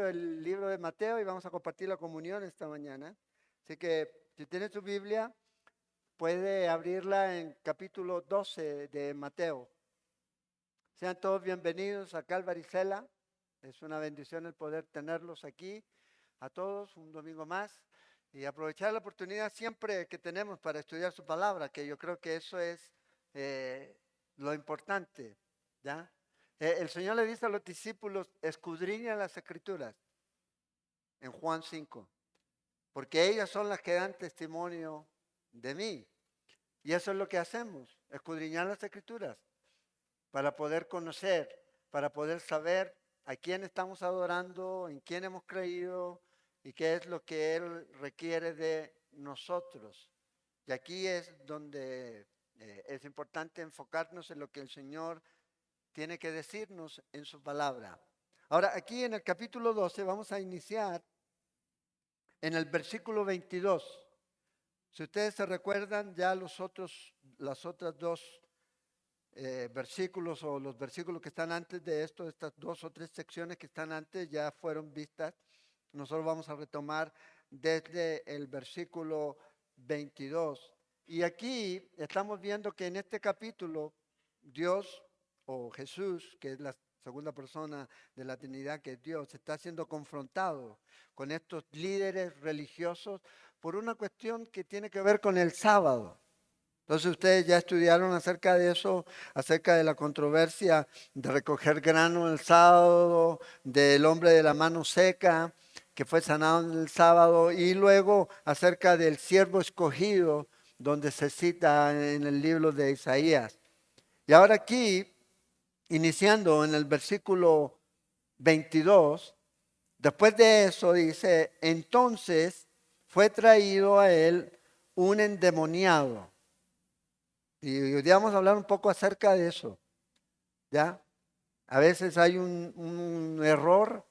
estudio del libro de Mateo y vamos a compartir la comunión esta mañana. Así que si tiene su Biblia, puede abrirla en capítulo 12 de Mateo. Sean todos bienvenidos a Calvary Cela. Es una bendición el poder tenerlos aquí a todos un domingo más y aprovechar la oportunidad siempre que tenemos para estudiar su palabra, que yo creo que eso es lo importante, ¿ya? El Señor le dice a los discípulos, escudriñan las Escrituras, en Juan 5, porque ellas son las que dan testimonio de mí. Y eso es lo que hacemos, escudriñar las Escrituras, para poder conocer, para poder saber a quién estamos adorando, en quién hemos creído y qué es lo que Él requiere de nosotros. Y aquí es donde es importante enfocarnos en lo que el Señor tiene que decirnos en su palabra. Ahora, aquí en el capítulo 12 vamos a iniciar en el versículo 22. Si ustedes se recuerdan, ya las otras dos versículos o los versículos que están antes de esto, estas dos o tres secciones que están antes ya fueron vistas. Nosotros vamos a retomar desde el versículo 22. Y aquí estamos viendo que en este capítulo Dios o Jesús, que es la segunda persona de la Trinidad, que es Dios, está siendo confrontado con estos líderes religiosos por una cuestión que tiene que ver con el sábado. Entonces ustedes ya estudiaron acerca de eso, acerca de la controversia de recoger grano el sábado, del hombre de la mano seca que fue sanado en el sábado, y luego acerca del siervo escogido, donde se cita en el libro de Isaías. Y ahora aquí, iniciando en el versículo 22, después de eso dice, entonces fue traído a él un endemoniado. Y hoy día vamos a hablar un poco acerca de eso, ¿ya? A veces hay un error,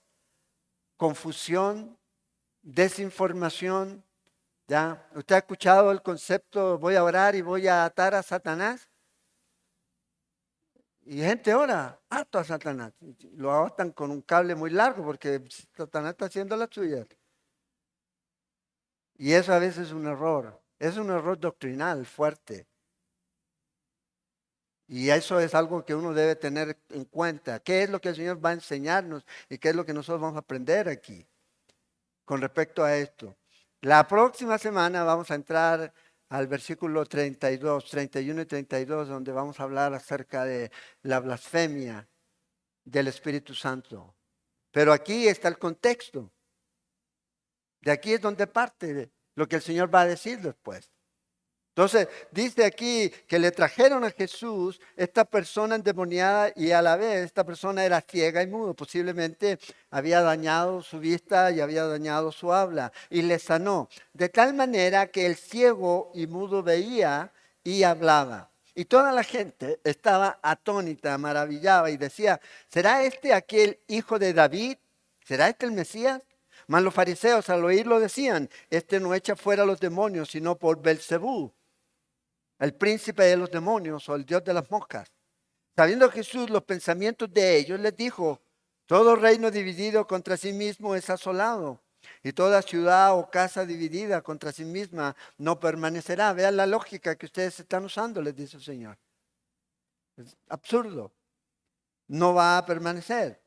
confusión, desinformación, ¿ya? ¿Usted ha escuchado el concepto voy a orar y voy a atar a Satanás? Y gente ora, ato a Satanás. Lo atan con un cable muy largo porque Satanás está haciendo las suyas. Y eso a veces es un error doctrinal fuerte. Y eso es algo que uno debe tener en cuenta. ¿Qué es lo que el Señor va a enseñarnos y qué es lo que nosotros vamos a aprender aquí con respecto a esto? La próxima semana vamos a entrar al versículo 32, 31 y 32, donde vamos a hablar acerca de la blasfemia del Espíritu Santo. Pero aquí está el contexto. De aquí es donde parte lo que el Señor va a decir después. Entonces, dice aquí que le trajeron a Jesús esta persona endemoniada y a la vez esta persona era ciega y mudo. Posiblemente había dañado su vista y había dañado su habla y le sanó. De tal manera que el ciego y mudo veía y hablaba. Y toda la gente estaba atónita, maravillada y decía, ¿será este aquel hijo de David? ¿Será este el Mesías? Mas los fariseos al oírlo decían, este no echa fuera a los demonios sino por Belcebú, el príncipe de los demonios o el dios de las moscas. Sabiendo Jesús los pensamientos de ellos, les dijo, todo reino dividido contra sí mismo es asolado, y toda ciudad o casa dividida contra sí misma no permanecerá. Vean la lógica que ustedes están usando, les dice el Señor. Es absurdo. No va a permanecer.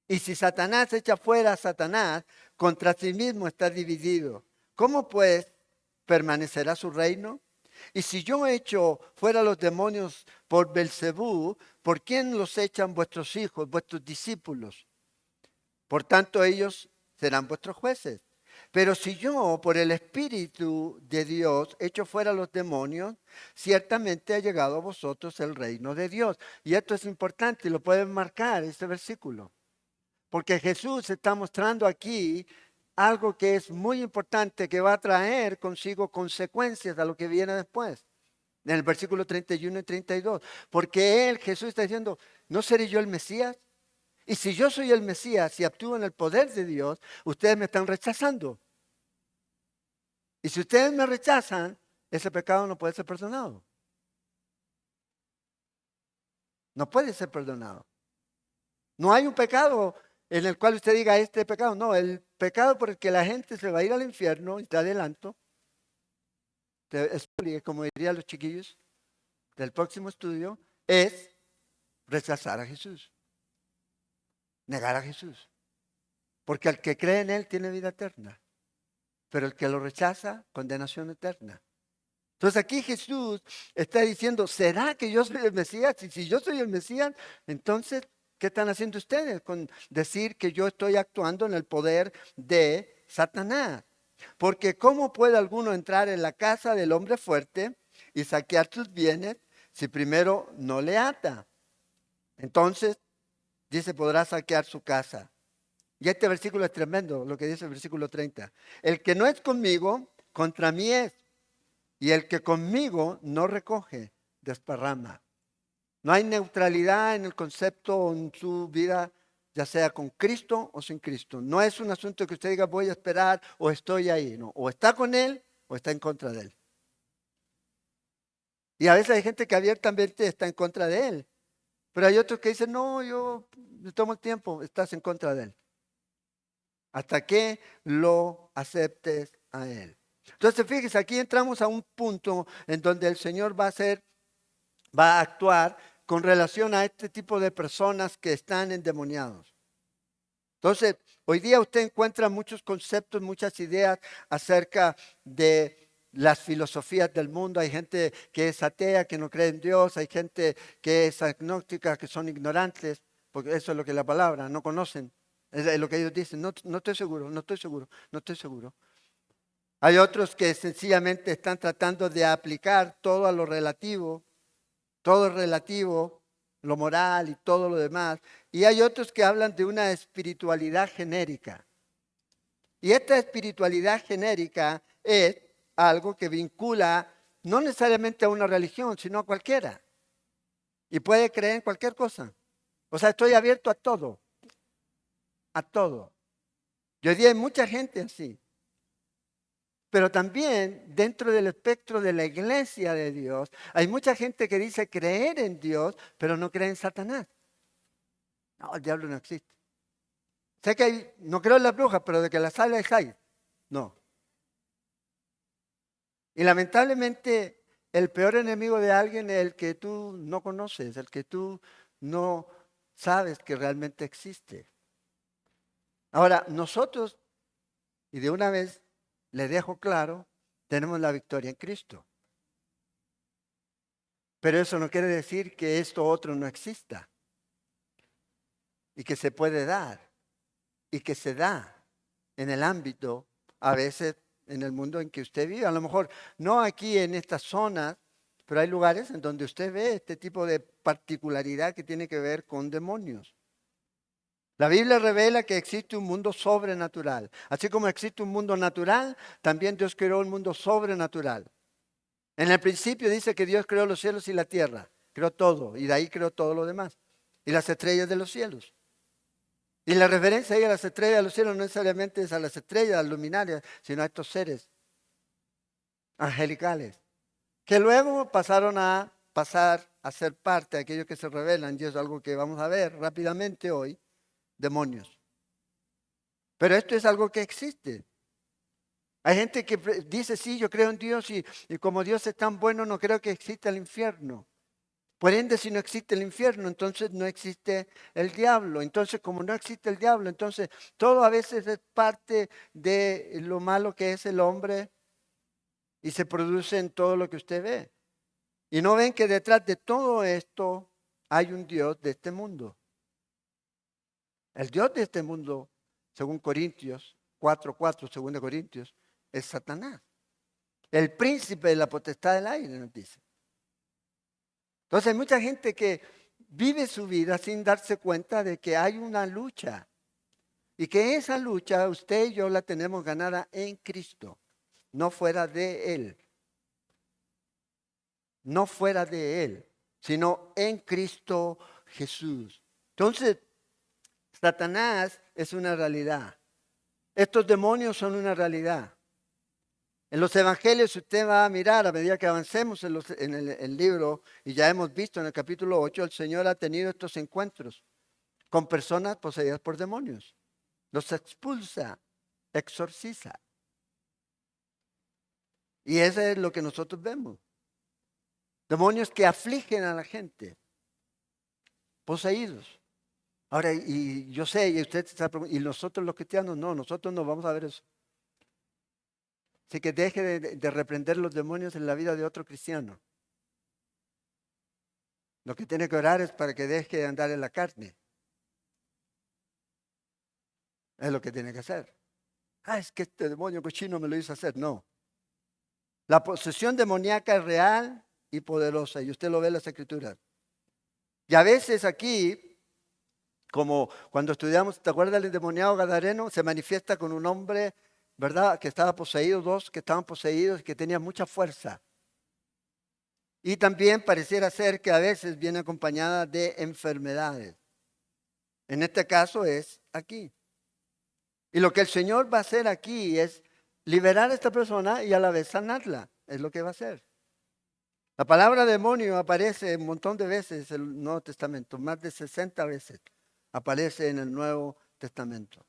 Y si Satanás echa fuera a Satanás, contra sí mismo está dividido. ¿Cómo pues permanecerá su reino? Y si yo echo fuera los demonios por Belcebú, ¿por quién los echan vuestros hijos, vuestros discípulos? Por tanto, ellos serán vuestros jueces. Pero si yo, por el Espíritu de Dios, echo fuera los demonios, ciertamente ha llegado a vosotros el reino de Dios. Y esto es importante, lo pueden marcar, este versículo. Porque Jesús está mostrando aquí algo que es muy importante, que va a traer consigo consecuencias a lo que viene después. En el versículo 31 y 32. Porque Él, Jesús está diciendo, ¿no seré yo el Mesías? Y si yo soy el Mesías y actúo en el poder de Dios, ustedes me están rechazando. Y si ustedes me rechazan, ese pecado no puede ser perdonado. No puede ser perdonado. No hay un pecado en el cual usted diga este pecado. No, el pecado por el que la gente se va a ir al infierno, y te adelanto, como dirían los chiquillos del próximo estudio, es rechazar a Jesús, negar a Jesús. Porque el que cree en Él tiene vida eterna, pero el que lo rechaza, condenación eterna. Entonces aquí Jesús está diciendo, ¿será que yo soy el Mesías? Y si yo soy el Mesías, entonces, ¿qué están haciendo ustedes con decir que yo estoy actuando en el poder de Satanás? Porque ¿cómo puede alguno entrar en la casa del hombre fuerte y saquear sus bienes si primero no le ata? Entonces, dice, podrá saquear su casa. Y este versículo es tremendo, lo que dice el versículo 30. El que no es conmigo, contra mí es. Y el que conmigo no recoge, desparrama. No hay neutralidad en el concepto en su vida, ya sea con Cristo o sin Cristo. No es un asunto que usted diga voy a esperar o estoy ahí. No, o está con Él o está en contra de Él. Y a veces hay gente que abiertamente está en contra de Él. Pero hay otros que dicen, no, yo me tomo el tiempo, estás en contra de Él. Hasta que lo aceptes a Él. Entonces, fíjese, aquí entramos a un punto en donde el Señor va a actuar con relación a este tipo de personas que están endemoniados. Entonces, hoy día usted encuentra muchos conceptos, muchas ideas acerca de las filosofías del mundo. Hay gente que es atea, que no cree en Dios. Hay gente que es agnóstica, que son ignorantes, porque eso es lo que es la palabra, no conocen. Es lo que ellos dicen, no, no estoy seguro, no estoy seguro, no estoy seguro. Hay otros que sencillamente están tratando de aplicar todo a lo relativo, todo es relativo, lo moral y todo lo demás. Y hay otros que hablan de una espiritualidad genérica. Y esta espiritualidad genérica es algo que vincula no necesariamente a una religión, sino a cualquiera. Y puede creer en cualquier cosa. O sea, estoy abierto a todo. A todo. Y hoy día hay mucha gente así. Pero también dentro del espectro de la iglesia de Dios, hay mucha gente que dice creer en Dios, pero no cree en Satanás. No, el diablo no existe. Sé que no creo en las brujas, pero de que las hay. No. Y lamentablemente el peor enemigo de alguien es el que tú no conoces, el que tú no sabes que realmente existe. Ahora, nosotros, y de una vez les dejo claro, tenemos la victoria en Cristo. Pero eso no quiere decir que esto otro no exista. Y que se puede dar. Y que se da en el ámbito, a veces en el mundo en que usted vive. A lo mejor no aquí en estas zonas, pero hay lugares en donde usted ve este tipo de particularidad que tiene que ver con demonios. La Biblia revela que existe un mundo sobrenatural. Así como existe un mundo natural, también Dios creó un mundo sobrenatural. En el principio dice que Dios creó los cielos y la tierra. Creó todo. Y de ahí creó todo lo demás. Y las estrellas de los cielos. Y la referencia ahí a las estrellas de los cielos no necesariamente es a las estrellas, a las luminarias, sino a estos seres angelicales. Que luego pasaron a ser parte de aquellos que se revelan. Y eso es algo que vamos a ver rápidamente hoy. Demonios. Pero esto es algo que existe. Hay gente que dice, sí, yo creo en Dios y como Dios es tan bueno, no creo que exista el infierno. Por ende, si no existe el infierno, entonces no existe el diablo. Entonces, como no existe el diablo, entonces todo a veces es parte de lo malo que es el hombre y se produce en todo lo que usted ve. Y no ven que detrás de todo esto hay un Dios de este mundo. El Dios de este mundo, según Corintios 4:4, 2 Corintios, es Satanás. El príncipe de la potestad del aire, nos dice. Entonces hay mucha gente que vive su vida sin darse cuenta de que hay una lucha. Y que esa lucha usted y yo la tenemos ganada en Cristo, no fuera de Él. No fuera de Él, sino en Cristo Jesús. Entonces, Satanás es una realidad. Estos demonios son una realidad. En los evangelios usted va a mirar a medida que avancemos en el libro, y ya hemos visto en el capítulo 8, el Señor ha tenido estos encuentros con personas poseídas por demonios. Los expulsa, exorciza. Y eso es lo que nosotros vemos. Demonios que afligen a la gente, poseídos. Ahora, y yo sé, y usted se está preguntando, ¿y nosotros los cristianos? No, nosotros no vamos a ver eso. Así que deje de reprender los demonios en la vida de otro cristiano. Lo que tiene que orar es para que deje de andar en la carne. Es lo que tiene que hacer. Es que este demonio cochino me lo hizo hacer. No. La posesión demoníaca es real y poderosa, y usted lo ve en las Escrituras. Y a veces aquí, como cuando estudiamos, ¿te acuerdas del endemoniado gadareno? Se manifiesta con un hombre, ¿verdad? Que estaba poseído, dos que estaban poseídos y que tenían mucha fuerza. Y también pareciera ser que a veces viene acompañada de enfermedades. En este caso es aquí. Y lo que el Señor va a hacer aquí es liberar a esta persona y a la vez sanarla. Es lo que va a hacer. La palabra demonio aparece un montón de veces en el Nuevo Testamento, más de 60 veces aparece en el Nuevo Testamento.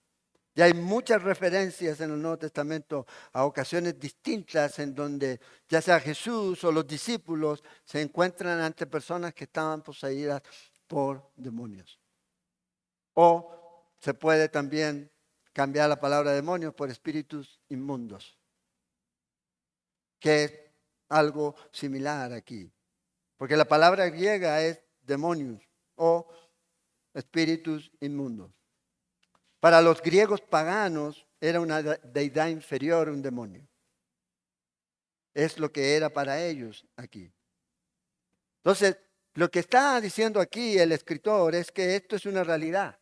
Y hay muchas referencias en el Nuevo Testamento a ocasiones distintas en donde ya sea Jesús o los discípulos se encuentran ante personas que estaban poseídas por demonios. O se puede también cambiar la palabra demonios por espíritus inmundos, que es algo similar aquí. Porque la palabra griega es demonios o espíritus inmundos. Para los griegos paganos era una deidad inferior, un demonio. Es lo que era para ellos aquí. Entonces, lo que está diciendo aquí el escritor es que esto es una realidad,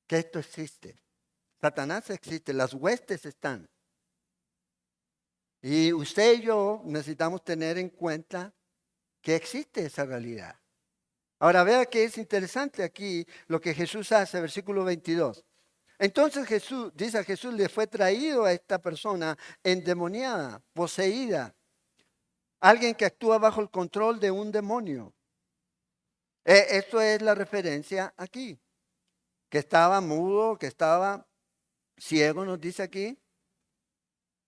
que esto existe. Satanás existe, las huestes están. Y usted y yo necesitamos tener en cuenta que existe esa realidad. Ahora vea que es interesante aquí lo que Jesús hace, versículo 22. Entonces Jesús, dice a Jesús, le fue traído a esta persona endemoniada, poseída, alguien que actúa bajo el control de un demonio. Esto es la referencia aquí, que estaba mudo, que estaba ciego, nos dice aquí.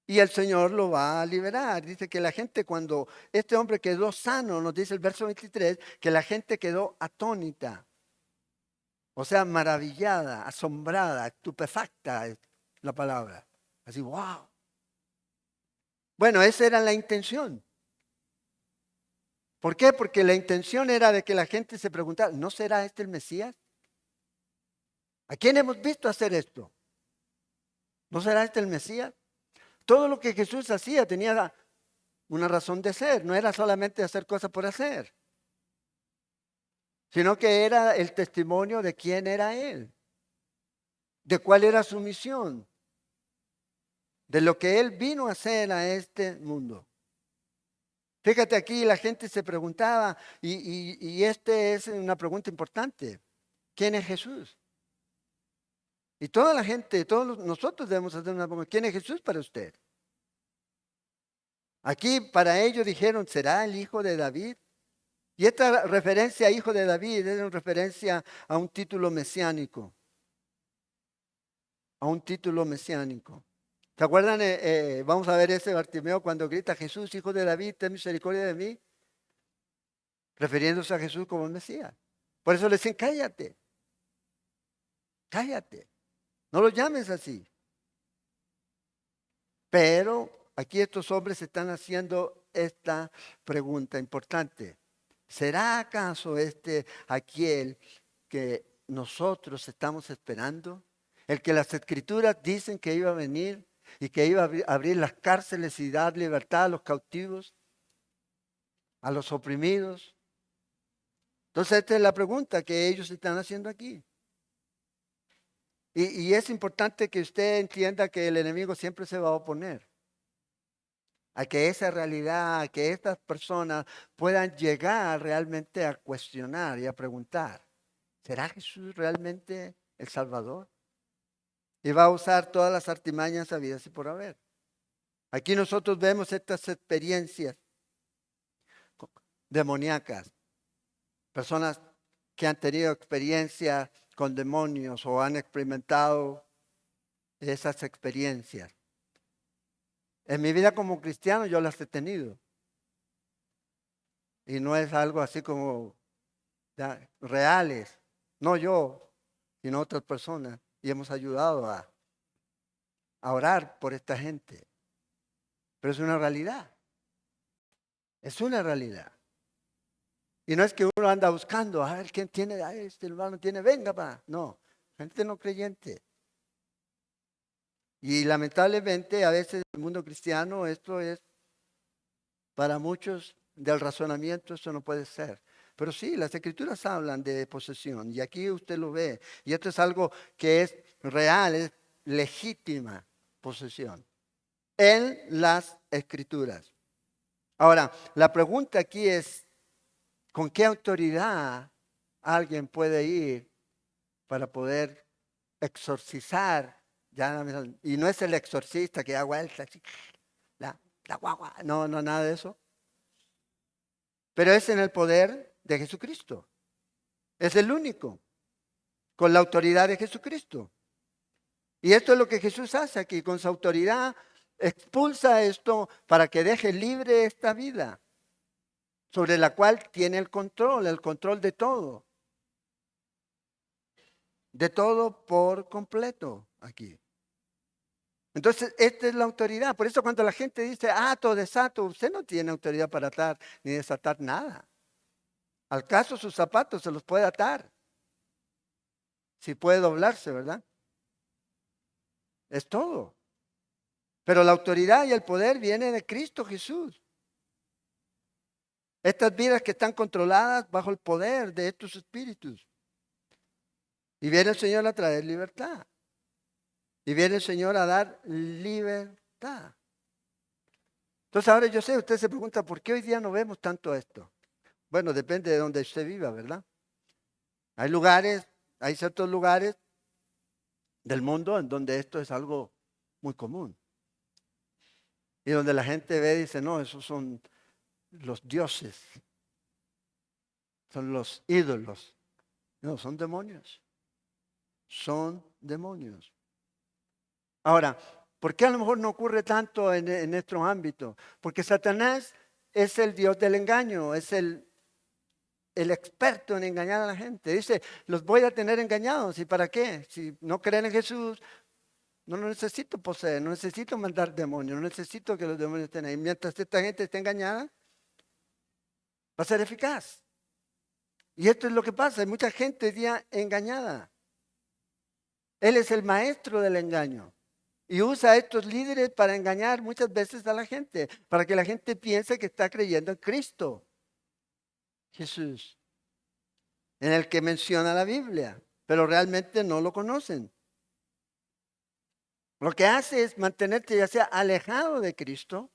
Y el Señor lo va a liberar. Dice que la gente cuando este hombre quedó sano, nos dice el verso 23, que la gente quedó atónita. O sea, maravillada, asombrada, estupefacta es la palabra. Así, wow. Bueno, esa era la intención. ¿Por qué? Porque la intención era de que la gente se preguntara, ¿no será este el Mesías? ¿A quién hemos visto hacer esto? ¿No será este el Mesías? Todo lo que Jesús hacía tenía una razón de ser, no era solamente hacer cosas por hacer, sino que era el testimonio de quién era Él, de cuál era su misión, de lo que Él vino a hacer a este mundo. Fíjate aquí, la gente se preguntaba, y este es una pregunta importante, ¿quién es Jesús? Y toda la gente, nosotros debemos hacer una pregunta, ¿quién es Jesús para usted? Aquí para ellos dijeron, ¿será el hijo de David? Y esta referencia a hijo de David es una referencia a un título mesiánico. A un título mesiánico. ¿Se acuerdan? Vamos a ver ese Bartimeo cuando grita, Jesús, hijo de David, ten misericordia de mí. Refiriéndose a Jesús como el Mesías. Por eso le dicen, cállate. Cállate. No lo llames así. Pero aquí estos hombres están haciendo esta pregunta importante. ¿Será acaso este aquel que nosotros estamos esperando? El que las escrituras dicen que iba a venir y que iba a abrir las cárceles y dar libertad a los cautivos, a los oprimidos. Entonces esta es la pregunta que ellos están haciendo aquí. Y es importante que usted entienda que el enemigo siempre se va a oponer a que esa realidad, a que estas personas puedan llegar realmente a cuestionar y a preguntar, ¿será Jesús realmente el Salvador? Y va a usar todas las artimañas habidas y por haber. Aquí nosotros vemos estas experiencias demoníacas, personas que han tenido experiencias con demonios o han experimentado esas experiencias. En mi vida como cristiano yo las he tenido. Y no es algo así como reales. No yo, sino otras personas. Y hemos ayudado a orar por esta gente. Pero es una realidad. Es una realidad. Y no es que uno anda buscando, a ver quién tiene, a este hermano tiene, venga, pa. No, gente no creyente. Y lamentablemente a veces en el mundo cristiano esto es, para muchos del razonamiento, esto no puede ser. Pero sí, las escrituras hablan de posesión y aquí usted lo ve. Y esto es algo que es real, es legítima posesión en las escrituras. Ahora, la pregunta aquí es, ¿con qué autoridad alguien puede ir para poder exorcizar? Y no es el exorcista que da vueltas, la guagua, no, nada de eso. Pero es en el poder de Jesucristo. Es el único, con la autoridad de Jesucristo. Y esto es lo que Jesús hace aquí, con su autoridad expulsa esto para que deje libre esta vida, sobre la cual tiene el control de todo por completo aquí. Entonces, esta es la autoridad. Por eso cuando la gente dice ato, desato, usted no tiene autoridad para atar ni desatar nada. Al caso sus zapatos se los puede atar. Si puede doblarse, ¿verdad? Es todo. Pero la autoridad y el poder viene de Cristo Jesús. Estas vidas que están controladas bajo el poder de estos espíritus. Y viene el Señor a traer libertad. Y viene el Señor a dar libertad. Entonces ahora yo sé, usted se pregunta, ¿por qué hoy día no vemos tanto esto? Bueno, depende de donde usted viva, ¿verdad? Hay ciertos lugares del mundo en donde esto es algo muy común. Y donde la gente ve y dice, no, esos son los dioses, son los ídolos. No, son demonios. Son demonios. Ahora, ¿por qué a lo mejor no ocurre tanto en nuestro ámbito? Porque Satanás es el Dios del engaño, es el experto en engañar a la gente. Dice, los voy a tener engañados. ¿Y para qué? Si no creen en Jesús, no necesito poseer, no necesito mandar demonios, no necesito que los demonios estén ahí. Mientras esta gente esté engañada, va a ser eficaz. Y esto es lo que pasa, hay mucha gente hoy día engañada. Él es el maestro del engaño. Y usa a estos líderes para engañar muchas veces a la gente, para que la gente piense que está creyendo en Cristo, Jesús, en el que menciona la Biblia, pero realmente no lo conocen. Lo que hace es mantenerte ya sea alejado de Cristo,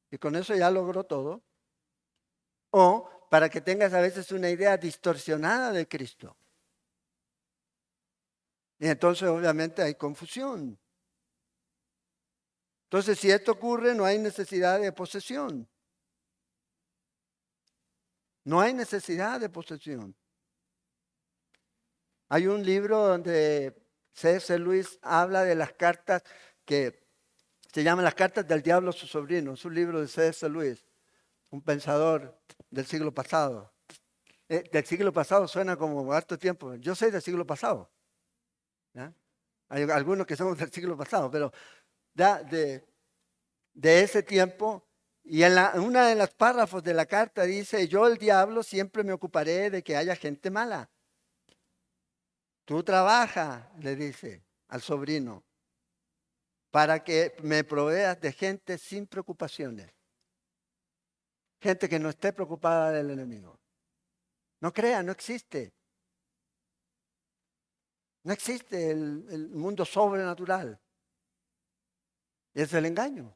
y con eso ya logró todo, o para que tengas a veces una idea distorsionada de Cristo. Y entonces obviamente hay confusión. Entonces, si esto ocurre, no hay necesidad de posesión. No hay necesidad de posesión. Hay un libro donde C.S. Lewis habla de las cartas que se llaman las cartas del diablo a su sobrino. Es un libro de C.S. Lewis, un pensador del siglo pasado. Del siglo pasado suena como harto tiempo. Yo soy del siglo pasado. ¿Ya? Hay algunos que somos del siglo pasado, pero de ese tiempo. Y en una de las párrafos de la carta dice, yo el diablo siempre me ocuparé de que haya gente mala. Tú trabaja, le dice al sobrino, para que me proveas de gente sin preocupaciones. Gente que no esté preocupada del enemigo. No crea, no existe. No existe el mundo sobrenatural. Es el engaño.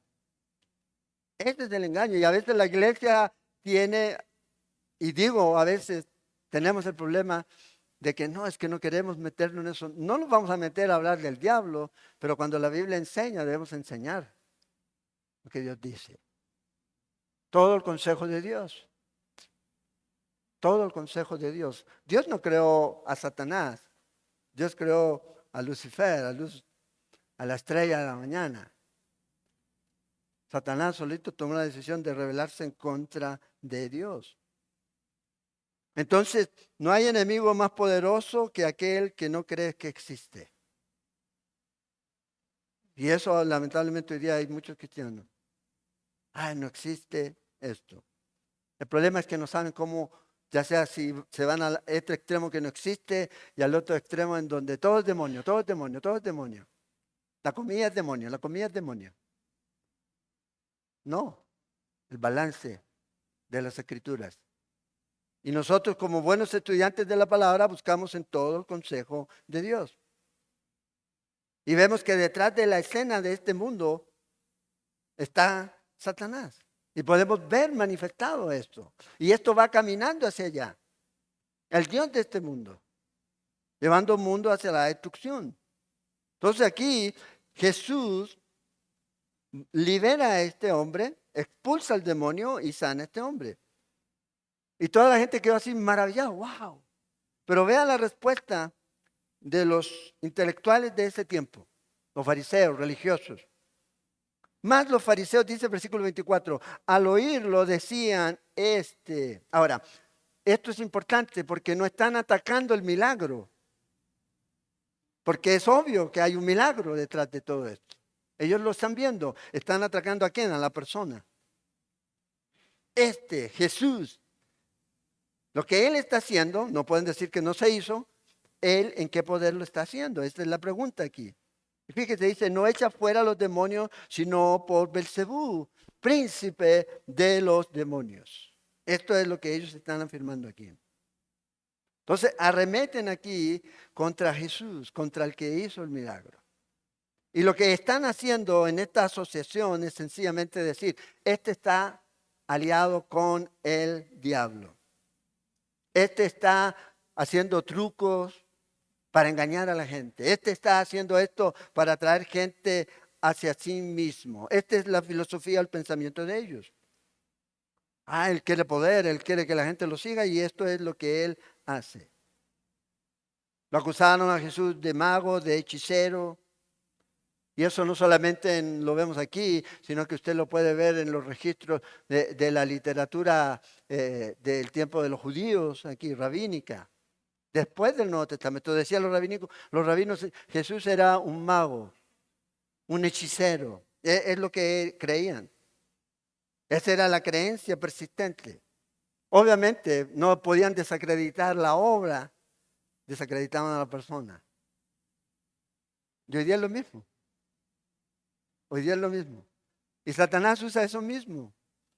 Este es el engaño. Y a veces la iglesia tiene, y digo, a veces tenemos el problema de que no, es que no queremos meternos en eso. No nos vamos a meter a hablar del diablo, pero cuando la Biblia enseña, debemos enseñar lo que Dios dice. Todo el consejo de Dios. Todo el consejo de Dios. Dios no creó a Satanás Dios creó a Lucifer, a la estrella de la mañana. Satanás solito tomó la decisión de rebelarse en contra de Dios. Entonces, no hay enemigo más poderoso que aquel que no cree que existe. Y eso lamentablemente hoy día hay muchos cristianos. No existe esto. El problema es que no saben cómo, ya sea si se van a este extremo que no existe y al otro extremo en donde todo es demonio, todo es demonio, todo es demonio. La comida es demonio, la comida es demonio. No, el balance de las escrituras. Y nosotros como buenos estudiantes de la palabra buscamos en todo el consejo de Dios. Y vemos que detrás de la escena de este mundo está Satanás. Y podemos ver manifestado esto. Y esto va caminando hacia allá. El Dios de este mundo. Llevando un mundo hacia la destrucción. Entonces aquí Jesús libera a este hombre, expulsa al demonio y sana a este hombre. Y toda la gente quedó así maravillada. ¡Wow! Pero vea la respuesta de los intelectuales de ese tiempo. Los fariseos religiosos. Más los fariseos, dice el versículo 24, al oírlo decían Ahora, esto es importante porque no están atacando el milagro. Porque es obvio que hay un milagro detrás de todo esto. Ellos lo están viendo. ¿Están atacando a quién? A la persona. Jesús, lo que él está haciendo, no pueden decir que no se hizo, él en qué poder lo está haciendo. Esta es la pregunta aquí. Y fíjese, dice, no echa fuera a los demonios, sino por Belcebú, príncipe de los demonios. Esto es lo que ellos están afirmando aquí. Entonces, arremeten aquí contra Jesús, contra el que hizo el milagro. Y lo que están haciendo en esta asociación es sencillamente decir, está aliado con el diablo. Está haciendo trucos para engañar a la gente. Está haciendo esto para atraer gente hacia sí mismo. Esta es la filosofía, el pensamiento de ellos. Él quiere poder, él quiere que la gente lo siga y esto es lo que él hace. Lo acusaron a Jesús de mago, de hechicero. Y eso no solamente lo vemos aquí, sino que usted lo puede ver en los registros de la literatura del tiempo de los judíos, aquí, rabínica. Después del Nuevo Testamento, decían los rabinos, Jesús era un mago, un hechicero. Es lo que creían. Esa era la creencia persistente. Obviamente no podían desacreditar la obra, desacreditaban a la persona. Y hoy día es lo mismo. Hoy día es lo mismo. Y Satanás usa eso mismo.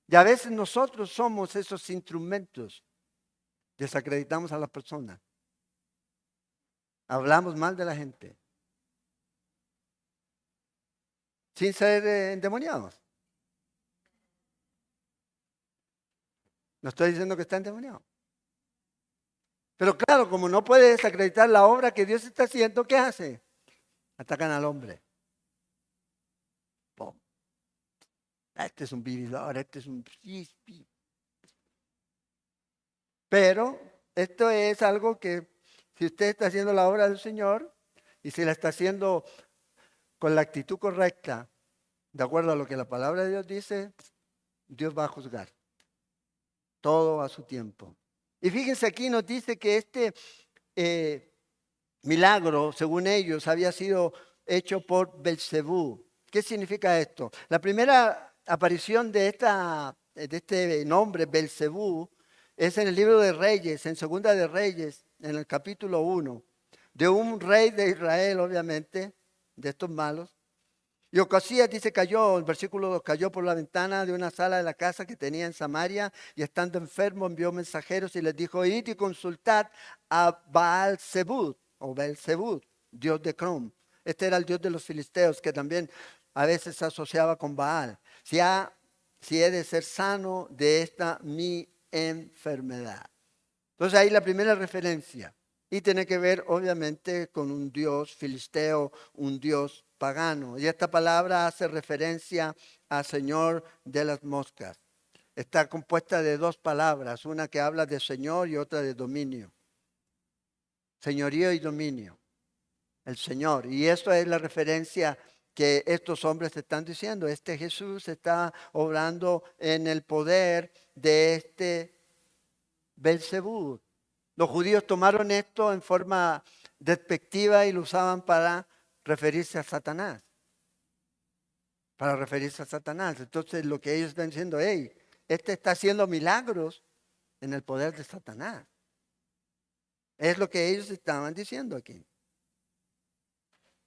Y a veces nosotros somos esos instrumentos. Desacreditamos a la persona. Hablamos mal de la gente. Sin ser endemoniados. No estoy diciendo que está endemoniado. Pero claro, como no puede desacreditar la obra que Dios está haciendo, ¿qué hace? Atacan al hombre. ¡Pum! Este es un vividor, este es un... Pero esto es algo que si usted está haciendo la obra del Señor y si la está haciendo con la actitud correcta, de acuerdo a lo que la palabra de Dios dice, Dios va a juzgar. Todo a su tiempo. Y fíjense aquí nos dice que este milagro, según ellos, había sido hecho por Belcebú. ¿Qué significa esto? La primera aparición de este nombre, Belcebú, es en el libro de Reyes, en Segunda de Reyes, en el capítulo 1, de un rey de Israel, obviamente, de estos malos. Y Ocosías dice cayó, el versículo 2, cayó por la ventana de una sala de la casa que tenía en Samaria y estando enfermo envió mensajeros y les dijo, id y consultad a Baal-Zebud o Beelzebub, dios de Crom. Este era el dios de los filisteos que también a veces se asociaba con Baal. Si he de ser sano de esta mi enfermedad. Entonces ahí la primera referencia. Y tiene que ver obviamente con un dios filisteo, un dios pagano. Y esta palabra hace referencia al Señor de las moscas. Está compuesta de dos palabras, una que habla de Señor y otra de dominio. Señorío y dominio. el Señor. Y esto es la referencia que estos hombres están diciendo. Este Jesús está obrando en el poder de este Belcebú. Los judíos tomaron esto en forma despectiva y lo usaban para referirse a Satanás. Para referirse a Satanás. Entonces lo que ellos están diciendo, hey, este está haciendo milagros en el poder de Satanás. Es lo que ellos estaban diciendo aquí.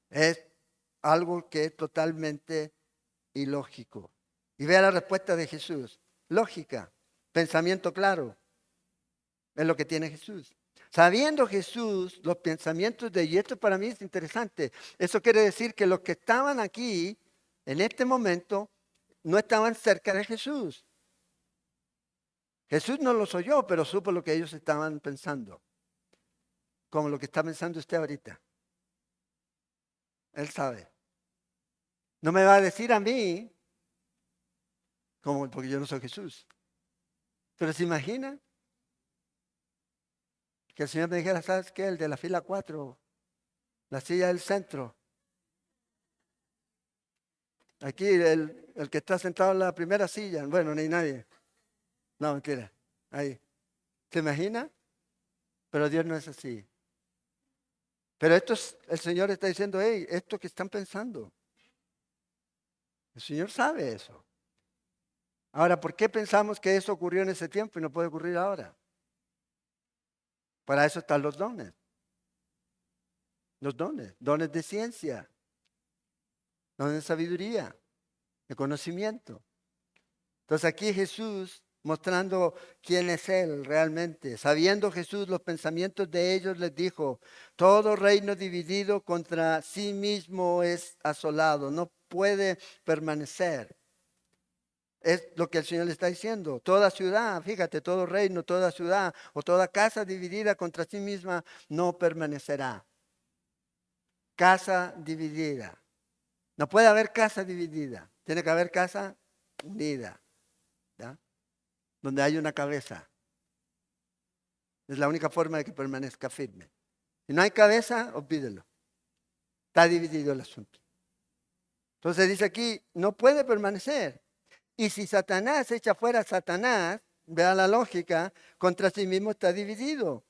Es algo que es totalmente ilógico. Y vea la respuesta de Jesús. Lógica, pensamiento claro. Es lo que tiene Jesús. Sabiendo Jesús los pensamientos de ellos, y esto para mí es interesante. Eso quiere decir que los que estaban aquí en este momento no estaban cerca de Jesús. Jesús no los oyó, pero supo lo que ellos estaban pensando. Como lo que está pensando usted ahorita. Él sabe. No me va a decir a mí, como porque yo no soy Jesús. Pero se imagina que el Señor me dijera, ¿sabes qué? El de la fila 4, la silla del centro. Aquí el que está sentado en la primera silla. Bueno, no hay nadie. No, mentira. Ahí. ¿Se imagina? Pero Dios no es así. Pero el Señor está diciendo, hey, esto que están pensando. El Señor sabe eso. Ahora, ¿por qué pensamos que eso ocurrió en ese tiempo y no puede ocurrir ahora? Para eso están los dones. Los dones. Dones de ciencia. Dones de sabiduría. De conocimiento. Entonces aquí Jesús mostrando quién es Él realmente. Sabiendo Jesús los pensamientos de ellos, les dijo, todo reino dividido contra sí mismo es asolado, no puede permanecer. Es lo que el Señor le está diciendo. Toda ciudad, fíjate, todo reino, toda ciudad o toda casa dividida contra sí misma no permanecerá. Casa dividida. No puede haber casa dividida. Tiene que haber casa unida. ¿Ya? Donde hay una cabeza. Es la única forma de que permanezca firme. Si no hay cabeza, olvídelo. Está dividido el asunto. Entonces dice aquí, no puede permanecer. Y si Satanás echa fuera a Satanás, vea la lógica, contra sí mismo está dividido.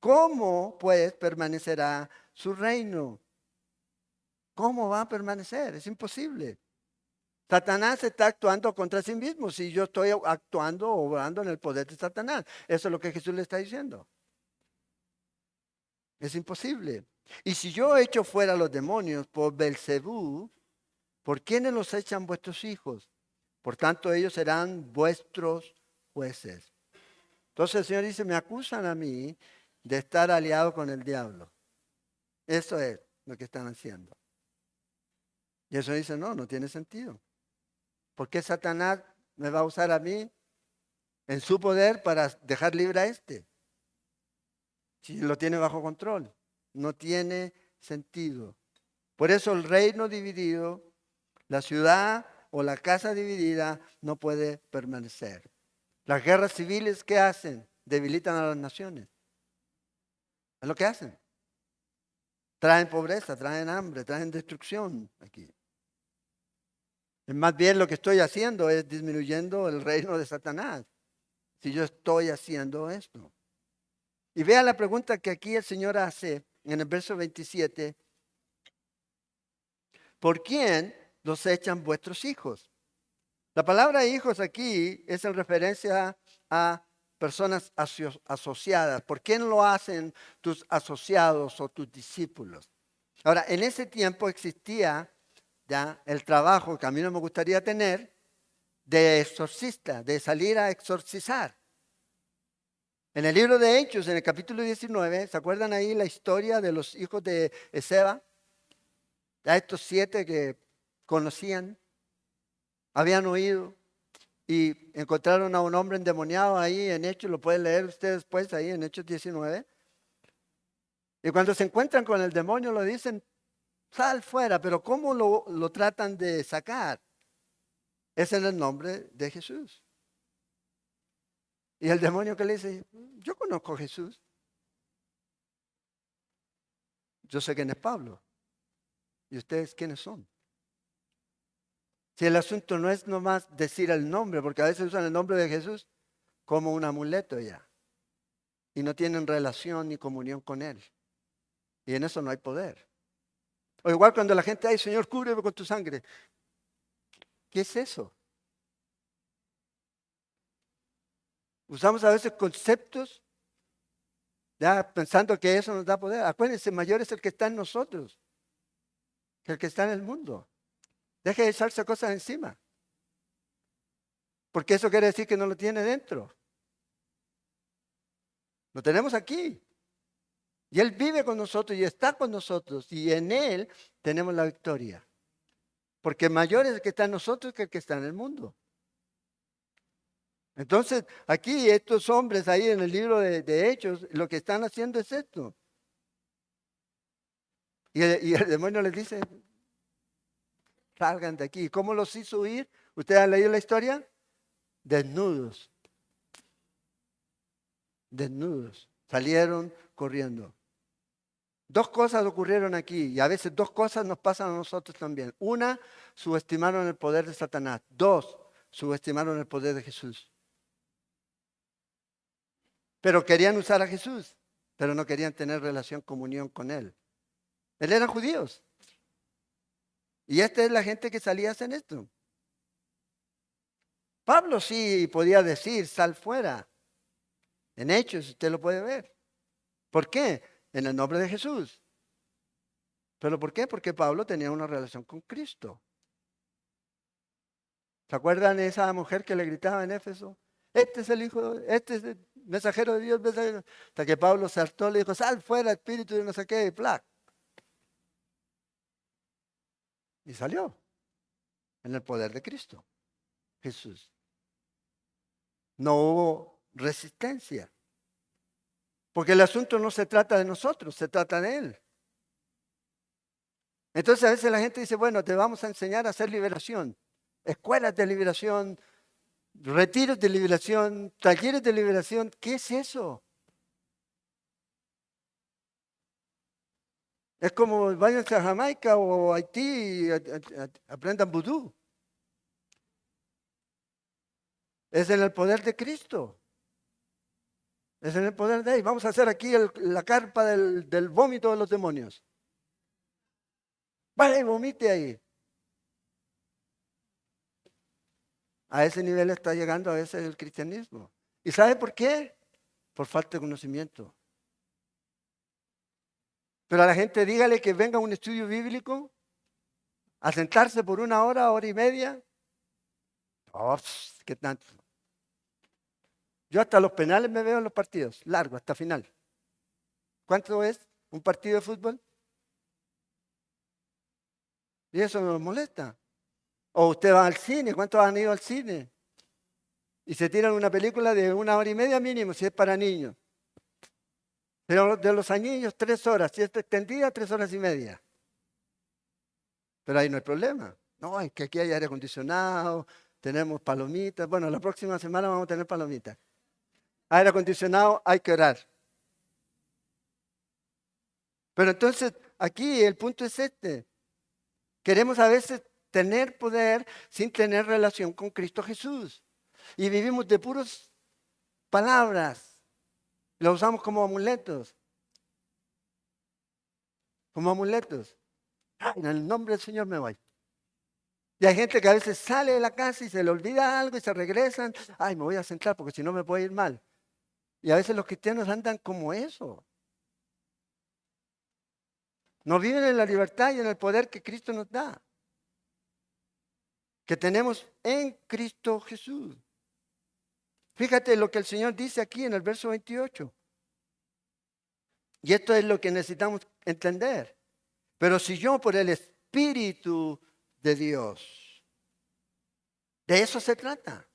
¿Cómo pues permanecerá su reino? ¿Cómo va a permanecer? Es imposible. Satanás está actuando contra sí mismo. Si yo estoy actuando o obrando en el poder de Satanás, eso es lo que Jesús le está diciendo. Es imposible. Y si yo echo fuera a los demonios por Belcebú, ¿por quiénes los echan vuestros hijos? Por tanto, ellos serán vuestros jueces. Entonces el Señor dice, me acusan a mí de estar aliado con el diablo. Eso es lo que están haciendo. Y eso dice, no, no tiene sentido. ¿Por qué Satanás me va a usar a mí en su poder para dejar libre a este? Si lo tiene bajo control. No tiene sentido. Por eso el reino dividido, la ciudad o la casa dividida no puede permanecer. Las guerras civiles, ¿qué hacen? Debilitan a las naciones. Es lo que hacen. Traen pobreza, traen hambre, traen destrucción aquí. Es más bien lo que estoy haciendo es disminuyendo el reino de Satanás. Si yo estoy haciendo esto. Y vea la pregunta que aquí el Señor hace en el verso 27. ¿Por quién los echan vuestros hijos? La palabra hijos aquí es en referencia a personas asociadas. ¿Por quién lo hacen tus asociados o tus discípulos? Ahora, en ese tiempo existía ya el trabajo que a mí no me gustaría tener de exorcista, de salir a exorcizar. En el libro de Hechos, en el capítulo 19, ¿se acuerdan ahí la historia de los hijos de Esceva? A estos 7 que conocían, habían oído y encontraron a un hombre endemoniado ahí en Hechos, lo pueden leer ustedes después ahí en Hechos 19. Y cuando se encuentran con el demonio lo dicen, sal fuera, pero ¿cómo lo tratan de sacar? Es en el nombre de Jesús. Y el demonio que le dice, yo conozco a Jesús. Yo sé quién es Pablo. ¿Y ustedes quiénes son? Si el asunto no es nomás decir el nombre, porque a veces usan el nombre de Jesús como un amuleto ya. Y no tienen relación ni comunión con Él. Y en eso no hay poder. O igual cuando la gente, ay Señor, cúbreme con tu sangre. ¿Qué es eso? Usamos a veces conceptos ya pensando que eso nos da poder. Acuérdense, mayor es el que está en nosotros que el que está en el mundo. Deje de echarse cosas encima. Porque eso quiere decir que no lo tiene dentro. Lo tenemos aquí. Y Él vive con nosotros y está con nosotros. Y en Él tenemos la victoria. Porque mayor es el que está en nosotros que el que está en el mundo. Entonces, aquí estos hombres ahí en el libro de Hechos, lo que están haciendo es esto. Y el demonio les dice, salgan de aquí. ¿Cómo los hizo huir? ¿Ustedes han leído la historia? Desnudos. Desnudos. Salieron corriendo. Dos cosas ocurrieron aquí y a veces dos cosas nos pasan a nosotros también. Una, subestimaron el poder de Satanás. Dos, subestimaron el poder de Jesús. Pero querían usar a Jesús, pero no querían tener relación, comunión con Él. Él eran judíos. Y esta es la gente que salía a hacer esto. Pablo sí podía decir, sal fuera. En Hechos usted lo puede ver. ¿Por qué? En el nombre de Jesús. ¿Pero por qué? Porque Pablo tenía una relación con Cristo. ¿Se acuerdan de esa mujer que le gritaba en Éfeso? Este es el hijo, este es el mensajero de Dios. Hasta que Pablo saltó, le dijo, sal fuera, espíritu de no sé qué, y ¡plac! Y salió en el poder de Cristo, Jesús. No hubo resistencia. Porque el asunto no se trata de nosotros, se trata de Él. Entonces a veces la gente dice, bueno, te vamos a enseñar a hacer liberación. Escuelas de liberación, retiros de liberación, talleres de liberación. ¿Qué es eso? Es como váyanse a Jamaica o a Haití y aprendan vudú. Es en el poder de Cristo. Es en el poder de Él. Vamos a hacer aquí la carpa del vómito de los demonios. Vaya y vomite ahí. A ese nivel está llegando a veces el cristianismo. ¿Y sabe por qué? Por falta de conocimiento. Pero a la gente dígale que venga a un estudio bíblico a sentarse por una hora, hora y media. Oh, ¿qué tanto? Yo hasta los penales me veo en los partidos, largo, hasta final. ¿Cuánto es un partido de fútbol? Y eso nos molesta. O usted va al cine, ¿cuántos han ido al cine? Y se tiran una película de una hora y media mínimo, si es para niños. Pero de los añillos, 3 horas. Si es extendida, 3 horas y media. Pero ahí no hay problema. No, es que aquí hay aire acondicionado, tenemos palomitas. Bueno, la próxima semana vamos a tener palomitas. Aire acondicionado, hay que orar. Pero entonces, aquí el punto es este. Queremos a veces tener poder sin tener relación con Cristo Jesús. Y vivimos de puras palabras. Las usamos como amuletos. Como amuletos. Ay, en el nombre del Señor me voy. Y hay gente que a veces sale de la casa y se le olvida algo y se regresan. Ay, me voy a centrar porque si no me puede ir mal. Y a veces los cristianos andan como eso. No viven en la libertad y en el poder que Cristo nos da. Que tenemos en Cristo Jesús. Fíjate lo que el Señor dice aquí en el verso 28. Y esto es lo que necesitamos entender. Pero si yo por el Espíritu de Dios, de eso se trata.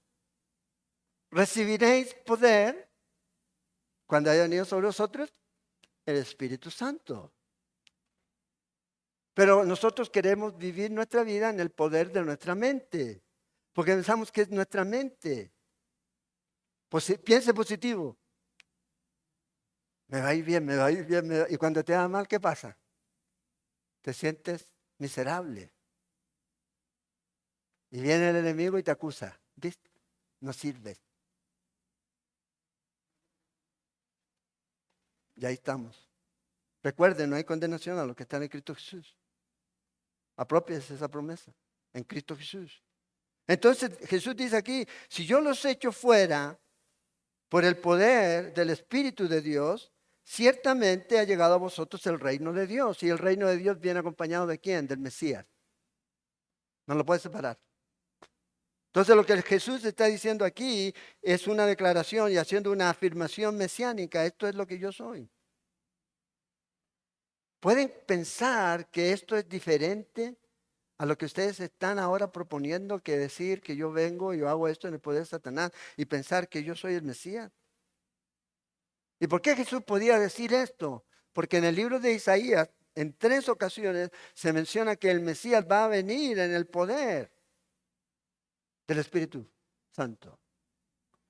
Recibiréis poder cuando haya venido sobre vosotros el Espíritu Santo. Pero nosotros queremos vivir nuestra vida en el poder de nuestra mente. Porque pensamos que es nuestra mente. Piense positivo. Me va a ir bien, me va a ir bien. Y cuando te va mal, ¿qué pasa? te sientes miserable. Y viene el enemigo y te acusa. ¿Viste? No sirves. Y ahí estamos. Recuerden, no hay condenación a los que están en Cristo Jesús. Apropiese esa promesa. En Cristo Jesús. Entonces Jesús dice aquí, si yo los echo fuera por el poder del Espíritu de Dios, ciertamente ha llegado a vosotros el reino de Dios. Y el reino de Dios viene acompañado ¿de quién? Del Mesías. No lo puede separar. Entonces lo que Jesús está diciendo aquí es una declaración y haciendo una afirmación mesiánica. Esto es lo que yo soy. ¿Pueden pensar que esto es diferente a lo que ustedes están ahora proponiendo, que decir que yo vengo y yo hago esto en el poder de Satanás y pensar que yo soy el Mesías? ¿Y por qué Jesús podía decir esto? Porque en el libro de Isaías, en 3 ocasiones, se menciona que el Mesías va a venir en el poder del Espíritu Santo.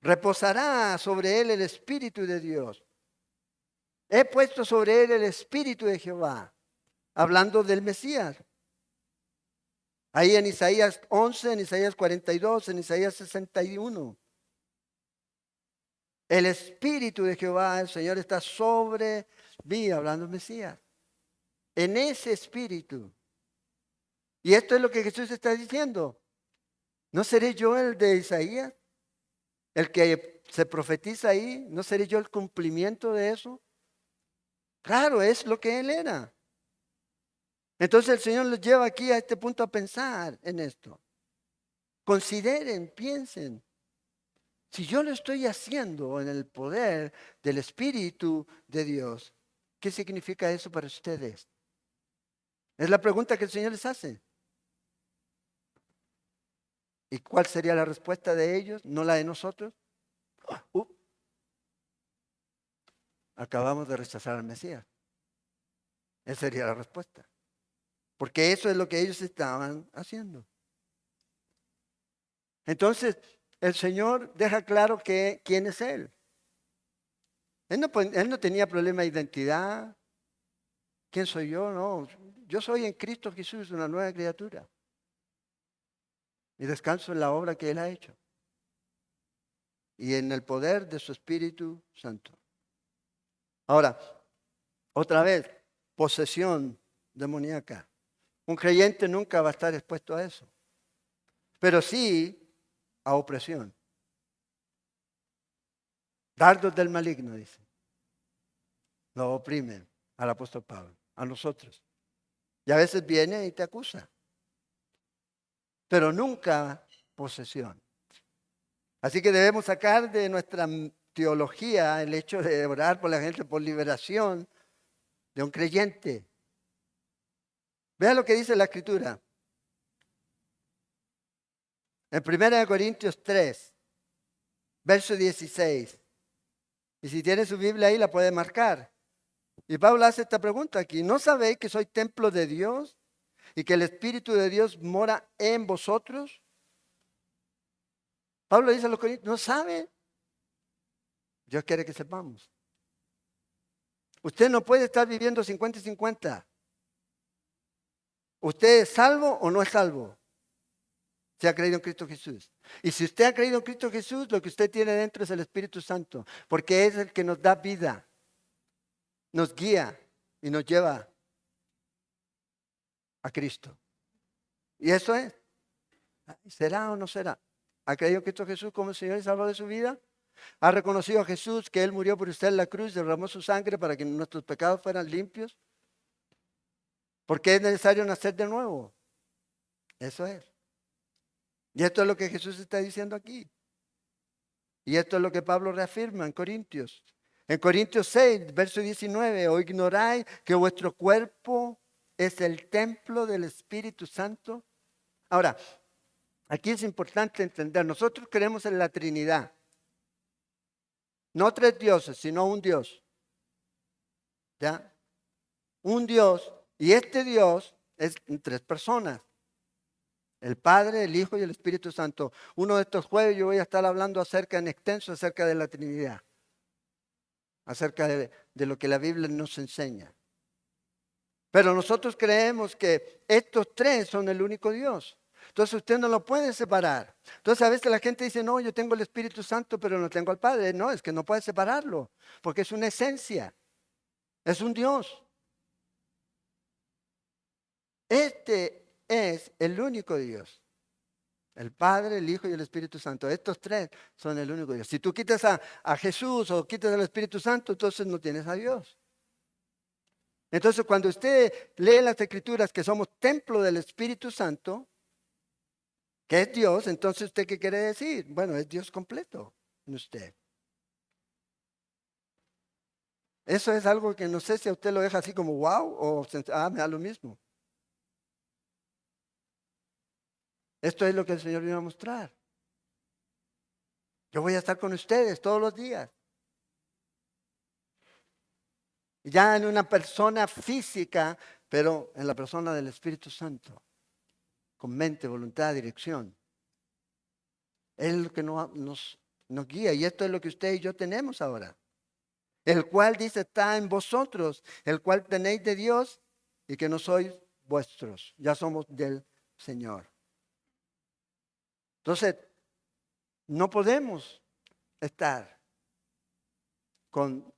Reposará sobre él el Espíritu de Dios. He puesto sobre él el Espíritu de Jehová, hablando del Mesías. Ahí en Isaías 11, en Isaías 42, en Isaías 61. El Espíritu de Jehová, el Señor, está sobre mí, hablando del Mesías. En ese Espíritu. Y esto es lo que Jesús está diciendo. ¿No seré yo el de Isaías? El que se profetiza ahí. ¿No seré yo el cumplimiento de eso? Claro, es lo que él era. Entonces el Señor los lleva aquí a este punto a pensar en esto. Consideren, piensen. Si yo lo estoy haciendo en el poder del Espíritu de Dios, ¿qué significa eso para ustedes? Es la pregunta que el Señor les hace. ¿Y cuál sería la respuesta de ellos? ¿No la de nosotros? Acabamos de rechazar al Mesías. Esa sería la respuesta. Porque eso es lo que ellos estaban haciendo. Entonces, el Señor deja claro quién es Él. Él no tenía problema de identidad. ¿Quién soy yo? No, yo soy en Cristo Jesús una nueva criatura. Y descanso en la obra que Él ha hecho. Y en el poder de su Espíritu Santo. Ahora, otra vez, posesión demoníaca. Un creyente nunca va a estar expuesto a eso. Pero sí a opresión. Dardos del maligno, dice. Lo oprimen al apóstol Pablo, a nosotros. Y a veces viene y te acusa. Pero nunca posesión. Así que debemos sacar de nuestra teología el hecho de orar por la gente por liberación de un creyente. Vean lo que dice la Escritura. En 1 Corintios 3, verso 16. Y si tiene su Biblia ahí la puede marcar. Y Pablo hace esta pregunta aquí. ¿No sabéis que soy templo de Dios y que el Espíritu de Dios mora en vosotros? Pablo dice a los corintios, ¿no saben? Dios quiere que sepamos. Usted no puede estar viviendo 50 y 50. ¿Usted es salvo o no es salvo? Se ha creído en Cristo Jesús. Y si usted ha creído en Cristo Jesús, lo que usted tiene dentro es el Espíritu Santo, porque es el que nos da vida, nos guía y nos lleva a Cristo. Y eso es. ¿Será o no será? ¿Ha creído en Cristo Jesús como el Señor y Salvador de su vida? ¿Ha reconocido a Jesús que Él murió por usted en la cruz, derramó su sangre para que nuestros pecados fueran limpios? Porque es necesario nacer de nuevo. Eso es. Y esto es lo que Jesús está diciendo aquí. Y esto es lo que Pablo reafirma en Corintios. En Corintios 6, verso 19, ¿o ignoráis que vuestro cuerpo es el templo del Espíritu Santo? Ahora, aquí es importante entender, nosotros creemos en la Trinidad. No 3 dioses, sino un Dios. ¿Ya? Un Dios, y este Dios es en 3 personas. El Padre, el Hijo y el Espíritu Santo. Uno de estos jueves yo voy a estar hablando en extenso acerca de la Trinidad. Acerca de lo que la Biblia nos enseña. Pero nosotros creemos que estos tres son el único Dios. Entonces usted no lo puede separar. Entonces a veces la gente dice, no, yo tengo el Espíritu Santo, pero no tengo al Padre. No, es que no puede separarlo, porque es una esencia, es un Dios. Este es el único Dios. El Padre, el Hijo y el Espíritu Santo. Estos tres son el único Dios. Si tú quitas a Jesús o quitas al Espíritu Santo, entonces no tienes a Dios. Entonces cuando usted lee las Escrituras que somos templo del Espíritu Santo, que es Dios, entonces ¿usted qué quiere decir? Bueno, es Dios completo en usted. Eso es algo que no sé si a usted lo deja así como wow o me da lo mismo. Esto es lo que el Señor vino a mostrar. Yo voy a estar con ustedes todos los días. Ya en una persona física, pero en la persona del Espíritu Santo, con mente, voluntad, dirección. Él es lo que nos guía y esto es lo que usted y yo tenemos ahora. El cual dice está en vosotros, el cual tenéis de Dios y que no sois vuestros, ya somos del Señor. Entonces, no podemos estar con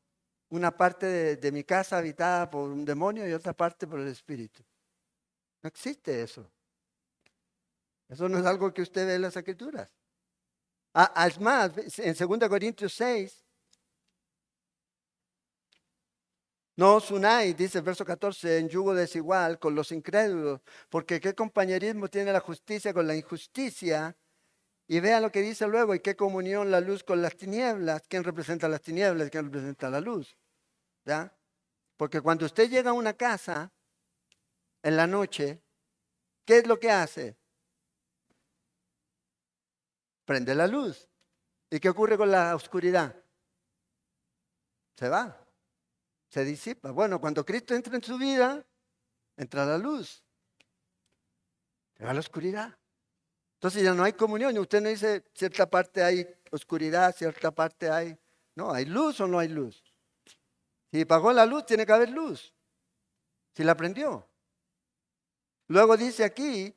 una parte de mi casa habitada por un demonio y otra parte por el Espíritu. No existe eso. Eso no es algo que usted ve en las Escrituras. Es más, en 2 Corintios 6, no os unáis, dice el verso 14, en yugo desigual con los incrédulos, porque qué compañerismo tiene la justicia con la injusticia. Y vean lo que dice luego, y qué comunión la luz con las tinieblas. ¿Quién representa las tinieblas? ¿Quién representa la luz? ¿Ya? Porque cuando usted llega a una casa en la noche, ¿qué es lo que hace? Prende la luz. ¿Y qué ocurre con la oscuridad? Se va, se disipa. Bueno, cuando Cristo entra en su vida, entra la luz, se va la oscuridad. Entonces ya no hay comunión. Y usted no dice cierta parte hay oscuridad, cierta parte hay. No, ¿hay luz o no hay luz? Si apagó la luz, tiene que haber luz. Si la prendió. Luego dice aquí,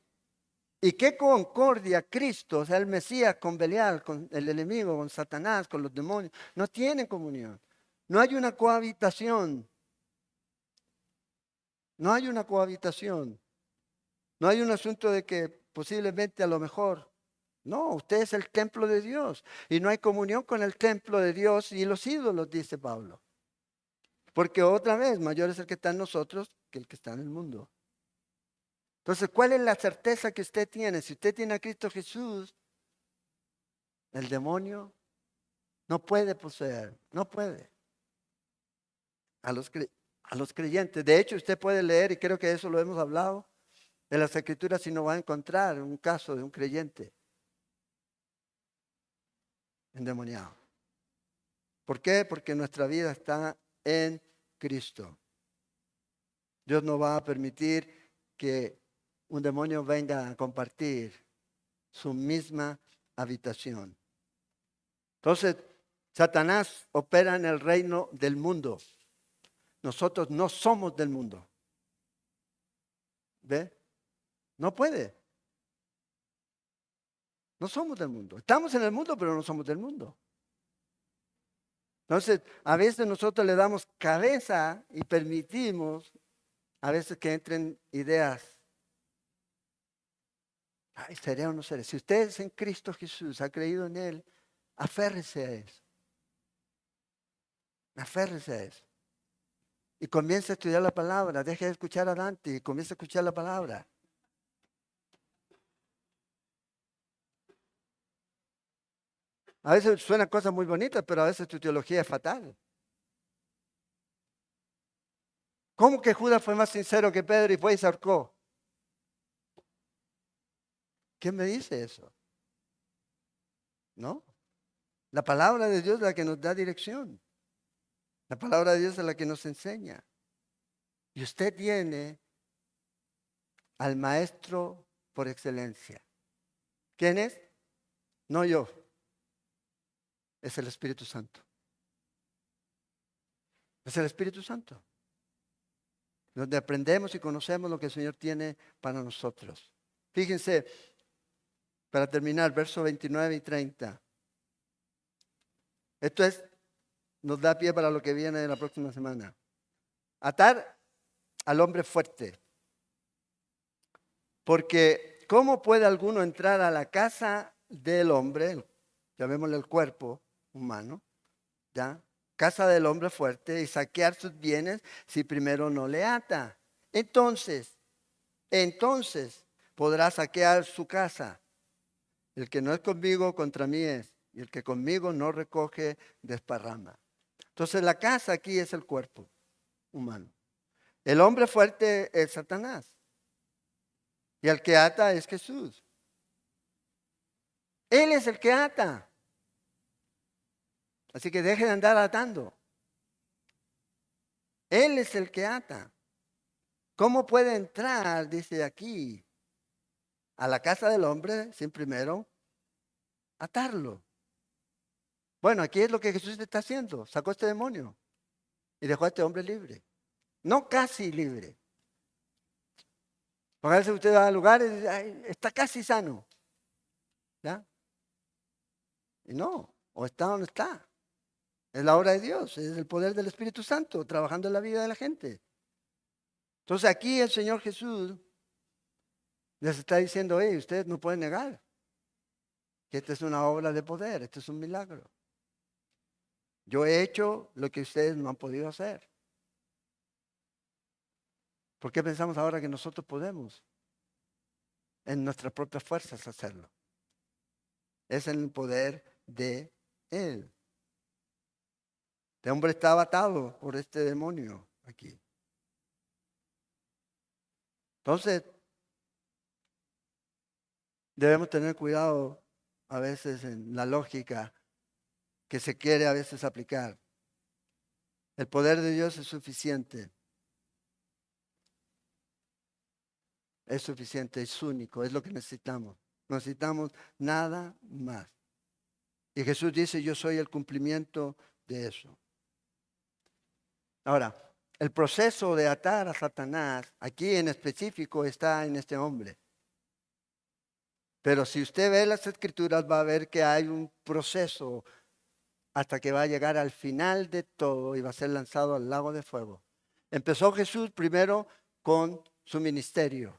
¿y qué concordia Cristo, o sea, el Mesías con Belial, con el enemigo, con Satanás, con los demonios? No tienen comunión. No hay una cohabitación. No hay una cohabitación. No hay un asunto de que posiblemente a lo mejor. No, usted es el templo de Dios. Y no hay comunión con el templo de Dios y los ídolos, dice Pablo. Porque otra vez, mayor es el que está en nosotros que el que está en el mundo. Entonces, ¿cuál es la certeza que usted tiene? Si usted tiene a Cristo Jesús, el demonio no puede poseer, no puede. A los creyentes. De hecho, usted puede leer, y creo que eso lo hemos hablado, en las Escrituras y no va a encontrar un caso de un creyente endemoniado. ¿Por qué? Porque nuestra vida está en Cristo. Dios no va a permitir que un demonio venga a compartir su misma habitación. Entonces, Satanás opera en el reino del mundo. Nosotros no somos del mundo. ¿Ve? No puede. No somos del mundo. Estamos en el mundo, pero no somos del mundo. Entonces, a veces nosotros le damos cabeza y permitimos a veces que entren ideas. Ay, ¿seré o no seré? Si usted es en Cristo Jesús, ha creído en Él, aférrese a eso. Aférrese a eso. Y comience a estudiar la palabra. Deje de escuchar a Dante y comience a escuchar la palabra. A veces suenan cosas muy bonitas, pero a veces tu teología es fatal. ¿Cómo que Judas fue más sincero que Pedro y fue y se ahorcó? ¿Quién me dice eso? ¿No? La palabra de Dios es la que nos da dirección. La palabra de Dios es la que nos enseña. Y usted tiene al maestro por excelencia. ¿Quién es? No yo. Es el Espíritu Santo. Es el Espíritu Santo. donde aprendemos y conocemos lo que el Señor tiene para nosotros. Fíjense, para terminar, versos 29 y 30. Esto nos da pie para lo que viene en la próxima semana. Atar al hombre fuerte. Porque ¿cómo puede alguno entrar a la casa del hombre, llamémosle el cuerpo humano, ¿ya? Casa del hombre fuerte y saquear sus bienes si primero no le ata? Entonces podrá saquear su casa. El que no es conmigo, contra mí es. Y el que conmigo no recoge, desparrama. Entonces la casa aquí es el cuerpo humano. El hombre fuerte es Satanás. Y el que ata es Jesús. Él es el que ata. Así que deje de andar atando. Él es el que ata. ¿Cómo puede entrar, dice aquí, a la casa del hombre sin primero atarlo? Bueno, aquí es lo que Jesús está haciendo. Sacó a este demonio y dejó a este hombre libre. No casi libre. Porque a veces usted va a lugares y dice, "Ay, está casi sano". ¿Ya? Y no, o está o no está. Es la obra de Dios, es el poder del Espíritu Santo trabajando en la vida de la gente. Entonces aquí el Señor Jesús les está diciendo, hey, ustedes no pueden negar que esta es una obra de poder, esto es un milagro. Yo he hecho lo que ustedes no han podido hacer. ¿Por qué pensamos ahora que nosotros podemos en nuestras propias fuerzas hacerlo? Es en el poder de Él. Este hombre estaba atado por este demonio aquí. Entonces, debemos tener cuidado a veces en la lógica que se quiere a veces aplicar. El poder de Dios es suficiente. Es suficiente, es único, es lo que necesitamos. No necesitamos nada más. Y Jesús dice, yo soy el cumplimiento de eso. Ahora, el proceso de atar a Satanás, aquí en específico, está en este hombre. Pero si usted ve las escrituras, va a ver que hay un proceso hasta que va a llegar al final de todo y va a ser lanzado al lago de fuego. Empezó Jesús primero con su ministerio.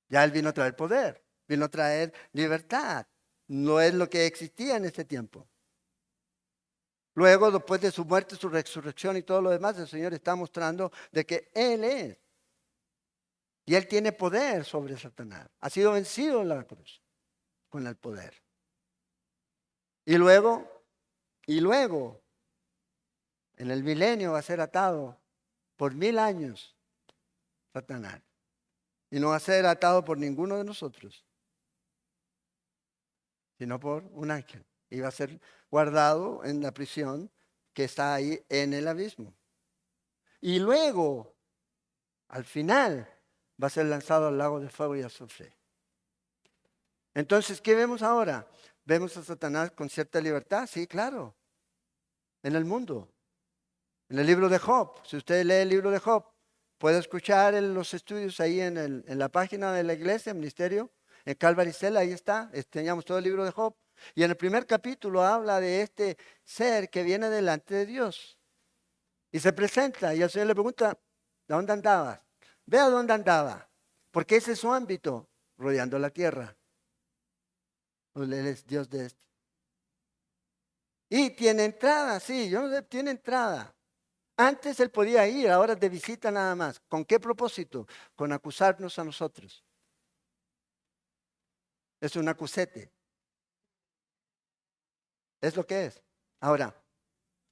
Ya él vino a traer poder, vino a traer libertad. No es lo que existía en ese tiempo. Luego, después de su muerte, su resurrección y todo lo demás, el Señor está mostrando de que Él es. Y Él tiene poder sobre Satanás. Ha sido vencido en la cruz con el poder. Y luego, en el milenio va a ser atado por 1000 años Satanás. Y no va a ser atado por ninguno de nosotros, sino por un ángel. Y va a ser guardado en la prisión que está ahí en el abismo. Y luego, al final, va a ser lanzado al lago de fuego y azufre. Entonces, ¿qué vemos ahora? ¿Vemos a Satanás con cierta libertad? Sí, claro. En el mundo. En el libro de Job. Si usted lee el libro de Job, puede escuchar los estudios ahí en la página de la iglesia, ministerio, en Calvary Cell, ahí está. Teníamos todo el libro de Job. Y en el primer capítulo habla de este ser que viene delante de Dios. Y se presenta y el Señor le pregunta, ¿de dónde andabas? Ve a dónde andaba. Porque ese es su ámbito, rodeando la tierra. Él es Dios de esto. Y tiene entrada, sí, yo no sé, tiene entrada. Antes él podía ir, ahora de visita nada más. ¿Con qué propósito? Con acusarnos a nosotros. Es un acusete. Es lo que es. Ahora,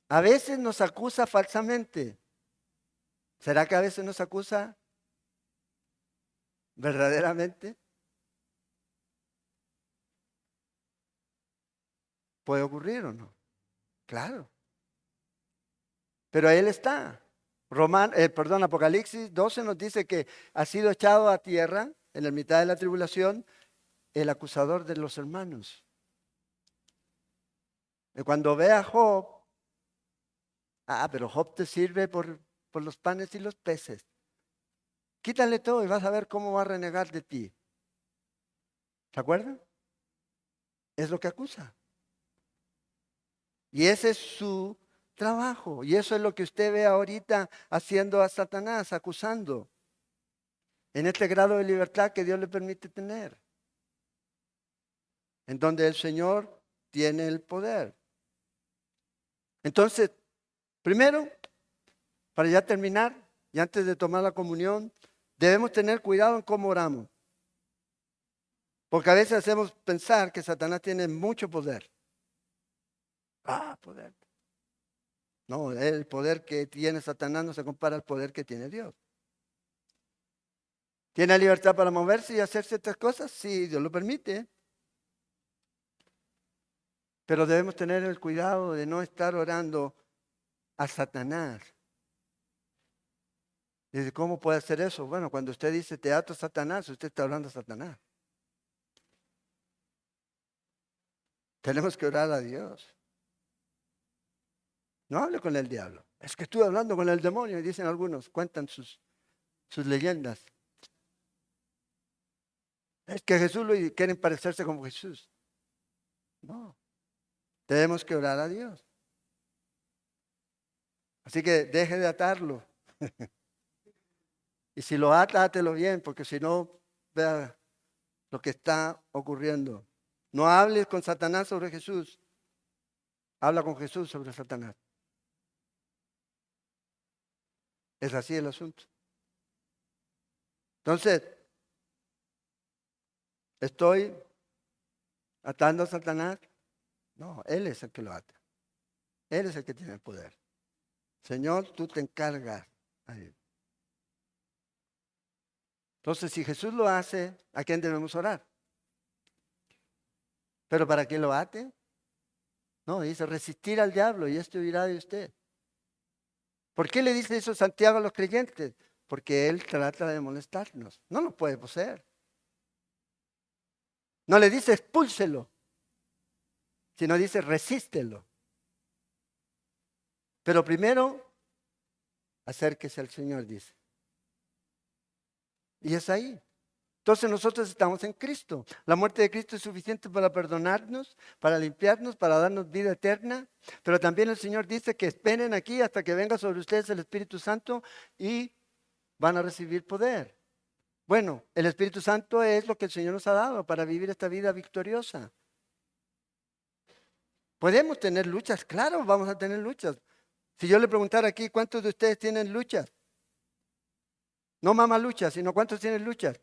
a veces nos acusa falsamente. ¿Será que a veces nos acusa verdaderamente? ¿Puede ocurrir o no? Claro. Pero él está. Apocalipsis 12 nos dice que ha sido echado a tierra en la mitad de la tribulación el acusador de los hermanos. Y cuando ve a Job, pero Job te sirve por los panes y los peces. Quítale todo y vas a ver cómo va a renegar de ti. ¿Se acuerdan? Es lo que acusa. Y ese es su trabajo. Y eso es lo que usted ve ahorita haciendo a Satanás, acusando, en este grado de libertad que Dios le permite tener, en donde el Señor tiene el poder. Entonces, primero, para ya terminar, y antes de tomar la comunión, debemos tener cuidado en cómo oramos. Porque a veces hacemos pensar que Satanás tiene mucho poder. Poder. No, el poder que tiene Satanás no se compara al poder que tiene Dios. ¿Tiene libertad para moverse y hacer ciertas cosas? Sí, Dios lo permite. Pero debemos tener el cuidado de no estar orando a Satanás. Dice, ¿cómo puede hacer eso? Bueno, cuando usted dice te ato a Satanás, usted está hablando a Satanás. Tenemos que orar a Dios. No hable con el diablo. Es que estuve hablando con el demonio, y dicen algunos, cuentan sus leyendas. Es que Jesús quieren parecerse como Jesús. No, tenemos que orar a Dios. Así que deje de atarlo. Y si lo ata, átelo bien, porque si no, vea lo que está ocurriendo. No hables con Satanás sobre Jesús. Habla con Jesús sobre Satanás. Es así el asunto. Entonces, ¿estoy atando a Satanás? No, Él es el que lo ata. Él es el que tiene el poder. Señor, tú te encargas. Ahí. Entonces, si Jesús lo hace, ¿a quién debemos orar? ¿Pero para qué lo ate? No, dice resistir al diablo y esto huirá de usted. ¿Por qué le dice eso Santiago a los creyentes? Porque él trata de molestarnos. No nos puede poseer. No le dice expúlselo, sino dice resístelo. Pero primero, acérquese al Señor, dice. Y es ahí. Entonces nosotros estamos en Cristo. La muerte de Cristo es suficiente para perdonarnos, para limpiarnos, para darnos vida eterna. Pero también el Señor dice que esperen aquí hasta que venga sobre ustedes el Espíritu Santo y van a recibir poder. Bueno, el Espíritu Santo es lo que el Señor nos ha dado para vivir esta vida victoriosa. ¿Podemos tener luchas? Claro, vamos a tener luchas. Si yo le preguntara aquí, ¿cuántos de ustedes tienen luchas? No mamá luchas, sino ¿cuántos tienen luchas?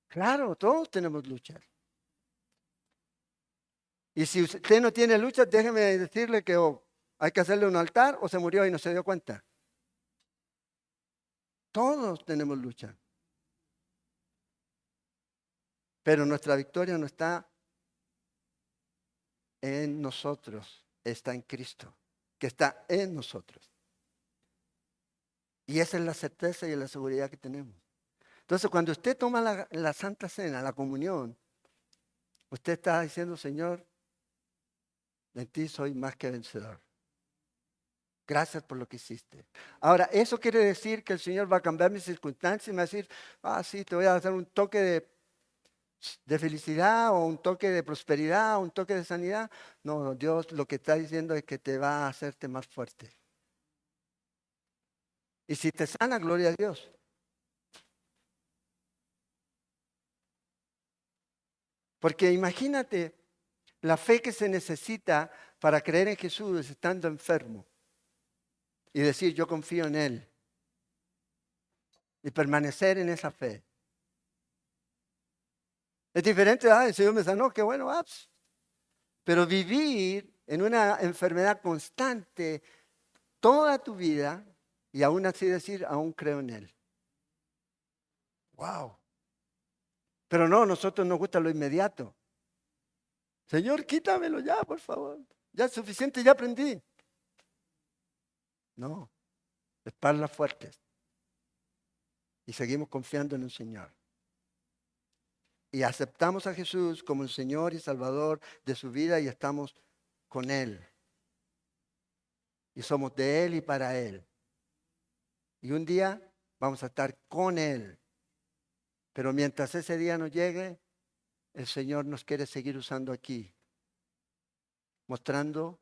Claro, todos tenemos luchas. Y si usted no tiene luchas, déjeme decirle que hay que hacerle un altar o se murió y no se dio cuenta. Todos tenemos lucha. Pero nuestra victoria no está en nosotros, está en Cristo, que está en nosotros. Y esa es la certeza y la seguridad que tenemos. Entonces, cuando usted toma la Santa Cena, la comunión, usted está diciendo, Señor, en ti soy más que vencedor. Gracias por lo que hiciste. Ahora, ¿eso quiere decir que el Señor va a cambiar mis circunstancias y me va a decir, sí, te voy a hacer un toque de felicidad o un toque de prosperidad o un toque de sanidad? No, Dios lo que está diciendo es que te va a hacerte más fuerte. Y si te sana, gloria a Dios. Porque imagínate la fe que se necesita para creer en Jesús estando enfermo y decir yo confío en Él y permanecer en esa fe. Es diferente, el Señor me sanó, qué bueno, pero vivir en una enfermedad constante toda tu vida y aún así decir, aún creo en Él. Wow. Pero no, a nosotros nos gusta lo inmediato. Señor, quítamelo ya, por favor. Ya es suficiente, ya aprendí. No, espaldas fuertes. Y seguimos confiando en el Señor. Y aceptamos a Jesús como el Señor y Salvador de su vida y estamos con Él. Y somos de Él y para Él. Y un día Vamos a estar con Él. Pero mientras ese día no llegue, el Señor nos quiere seguir usando aquí, mostrando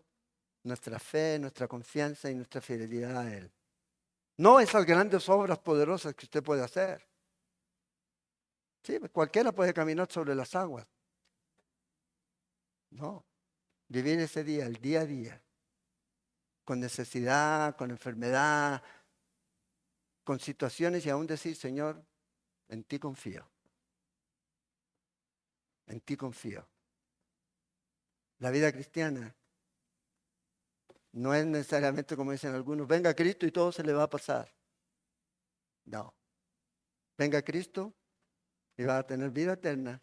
nuestra fe, nuestra confianza y nuestra fidelidad a Él. No esas grandes obras poderosas que usted puede hacer. Sí, cualquiera puede caminar sobre las aguas. No, vivir ese día, el día a día, con necesidad, con enfermedad, con situaciones y aún decir, Señor, en ti confío. En ti confío. La vida cristiana no es necesariamente como dicen algunos, venga Cristo y todo se le va a pasar. No. Venga Cristo y va a tener vida eterna,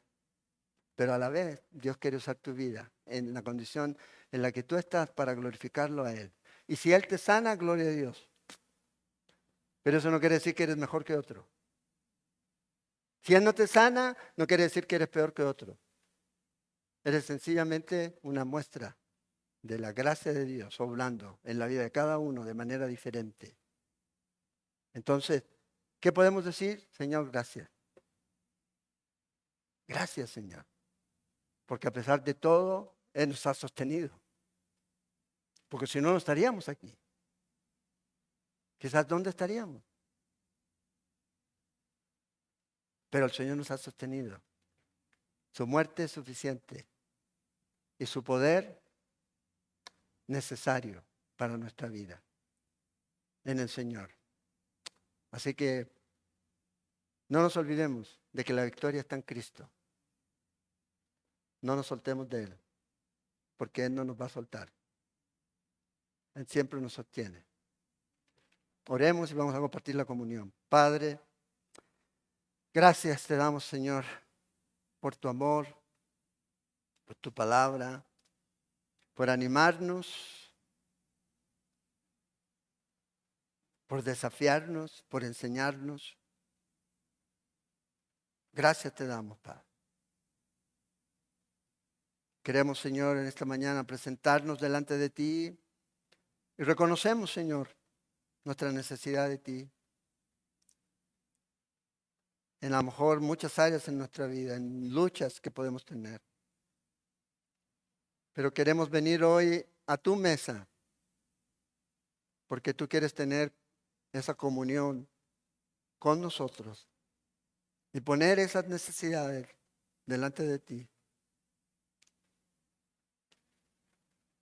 pero a la vez Dios quiere usar tu vida en la condición en la que tú estás para glorificarlo a Él. Y si Él te sana, gloria a Dios. Pero eso no quiere decir que eres mejor que otro. Si Él no te sana, no quiere decir que eres peor que otro. Eres sencillamente una muestra de la gracia de Dios obrando en la vida de cada uno de manera diferente. Entonces, ¿qué podemos decir? Señor, gracias. Gracias, Señor. Porque a pesar de todo, Él nos ha sostenido. Porque si no, no estaríamos aquí. Quizás, ¿dónde estaríamos? Pero el Señor nos ha sostenido. Su muerte es suficiente. Y su poder necesario para nuestra vida. En el Señor. Así que no nos olvidemos de que la victoria está en Cristo. No nos soltemos de Él. Porque Él no nos va a soltar. Él siempre nos sostiene. Oremos y vamos a compartir la comunión. Padre, gracias te damos, Señor, por tu amor, por tu palabra, por animarnos, por desafiarnos, por enseñarnos. Gracias te damos, Padre. Queremos, Señor, en esta mañana presentarnos delante de ti y reconocemos, Señor, nuestra necesidad de ti. En a lo mejor muchas áreas en nuestra vida, en luchas que podemos tener. Pero queremos venir hoy a tu mesa porque tú quieres tener esa comunión con nosotros y poner esas necesidades delante de ti.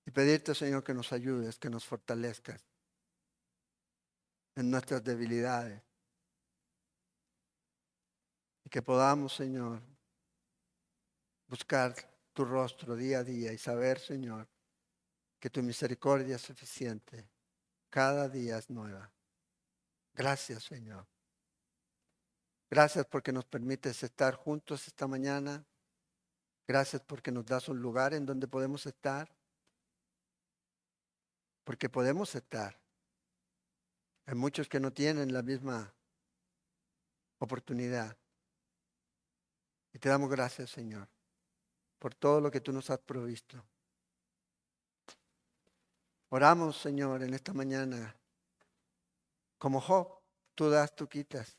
Y pedirte, Señor, que nos ayudes, que nos fortalezcas en nuestras debilidades. Y que podamos, Señor, buscar tu rostro día a día y saber, Señor, que tu misericordia es suficiente. Cada día es nueva. Gracias, Señor. Gracias porque nos permites estar juntos esta mañana. Gracias porque nos das un lugar en donde podemos estar. Porque podemos estar. Hay muchos que no tienen la misma oportunidad. Y te damos gracias, Señor, por todo lo que tú nos has provisto. Oramos, Señor, en esta mañana. Como Job, tú das, tú quitas.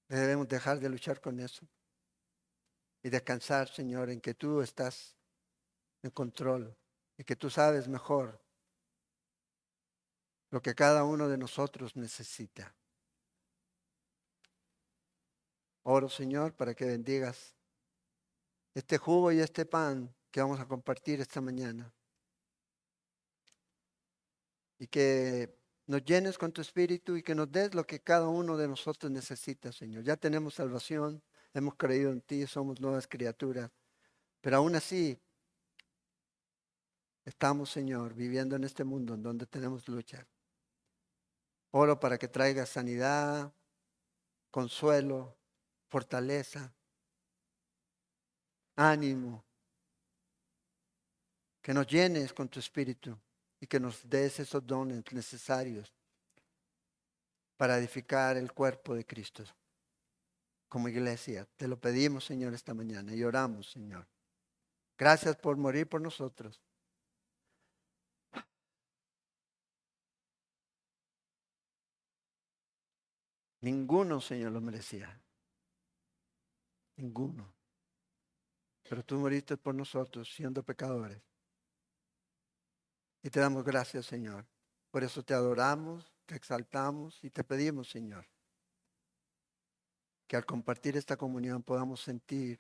Debemos dejar de luchar con eso. Y descansar, Señor, en que tú estás en control. Y que tú sabes mejor lo que cada uno de nosotros necesita. Oro, Señor, para que bendigas este jugo y este pan que vamos a compartir esta mañana. Y que nos llenes con tu espíritu y que nos des lo que cada uno de nosotros necesita, Señor. Ya tenemos salvación, hemos creído en ti, somos nuevas criaturas. Pero aún así, estamos, Señor, viviendo en este mundo en donde tenemos lucha. Oro para que traigas sanidad, consuelo, fortaleza, ánimo. Que nos llenes con tu espíritu y que nos des esos dones necesarios para edificar el cuerpo de Cristo como iglesia. Te lo pedimos, Señor, esta mañana y oramos, Señor. Gracias por morir por nosotros. Ninguno, Señor, lo merecía. Ninguno. Pero tú moriste por nosotros siendo pecadores. Y te damos gracias, Señor. Por eso te adoramos, te exaltamos y te pedimos, Señor, que al compartir esta comunión podamos sentir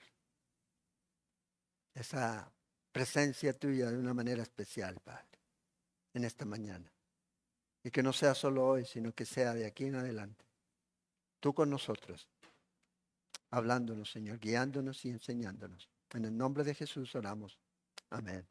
esa presencia tuya de una manera especial, Padre, en esta mañana. Y que no sea solo hoy, sino que sea de aquí en adelante. Tú con nosotros, hablándonos, Señor, guiándonos y enseñándonos. En el nombre de Jesús oramos. Amén.